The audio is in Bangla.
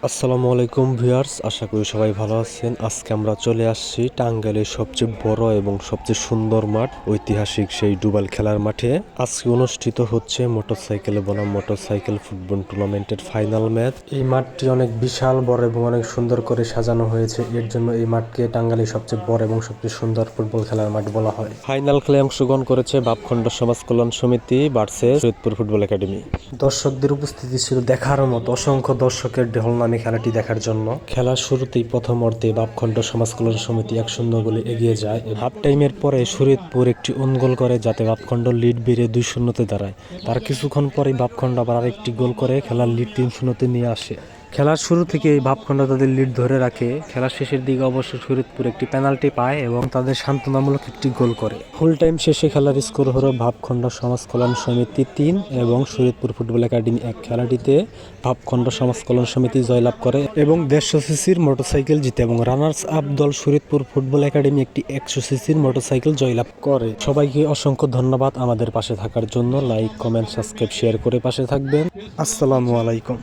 আসসালামু আলাইকুম ভিউয়ার্স, আশা করি সবাই ভালো আছেন। আজকে আমরা চলে আসছি টাঙ্গাইলের সবচেয়ে বড় এবং সবচেয়ে সুন্দর মাঠ, ঐতিহাসিক সেই ডুবাল খেলার মাঠে। আজকে অনুষ্ঠিত হচ্ছে মোটরসাইকেল বনাম মোটরসাইকেল ফুটবল টুর্নামেন্টের ফাইনাল ম্যাচ। এই মাঠটি অনেক বিশাল বড় এবং অনেক সুন্দর করে সাজানো হয়েছে। এর জন্য এই মাঠকে টাঙ্গাইলের সবচেয়ে বড় এবং সবচেয়ে সুন্দর ফুটবল খেলার মাঠ বলা হয়। ফাইনাল খেলায় অংশগ্রহণ করেছে বাপখণ্ড সমাজ কল্যাণ সমিতি ভার্সেস শরীয়তপুর ফুটবল একাডেমি। দর্শকদের উপস্থিতি ছিল দেখার মতো, অসংখ্য দর্শকের ঢল নামে খেলাটি দেখার জন্য। খেলার শুরুতেই প্রথম অর্ধে বাপখণ্ড সমাজ কল্যাণ সমিতি 1-0 গোলে এগিয়ে যায়। হাফ টাইমের পরে শরীয়তপুর একটি ওন গোল করে, যাতে বাপখণ্ড লিড বেড়ে 2-0 দাঁড়ায়। তার কিছুক্ষণ পরেই বাপখণ্ড আবার আরেকটি গোল করে খেলার লিড 3-0 নিয়ে আসে। খেলার শুরু থেকে বাপখণ্ড তাদের লিড ধরে রাখে। খেলার শেষের দিকে অবশ্য শরীয়তপুর একটি পেনাল্টি পায় এবং তাদের সান্ত্বনামূলক একটি গোল করে। ফুল টাইম শেষে খেলার স্কোর হলো বাপখণ্ড সমাজ কল্যাণ সমিতি 3 এবং শরীয়তপুর ফুটবল একাডেমি 1। খেলাটিতে বাপখণ্ড সমাজ কল্যাণ সমিতি জয়লাভ করে এবং 150 সিসির মোটরসাইকেল জিতে, এবং রানার্স আপ দল শরীয়তপুর ফুটবল একাডেমি একটি 100 সিসির মোটরসাইকেল জয়লাভ করে। সবাইকে অসংখ্য ধন্যবাদ আমাদের পাশে থাকার জন্য। লাইক, কমেন্ট, সাবস্ক্রাইব, শেয়ার করে পাশে থাকবেন। আসসালামু আলাইকুম।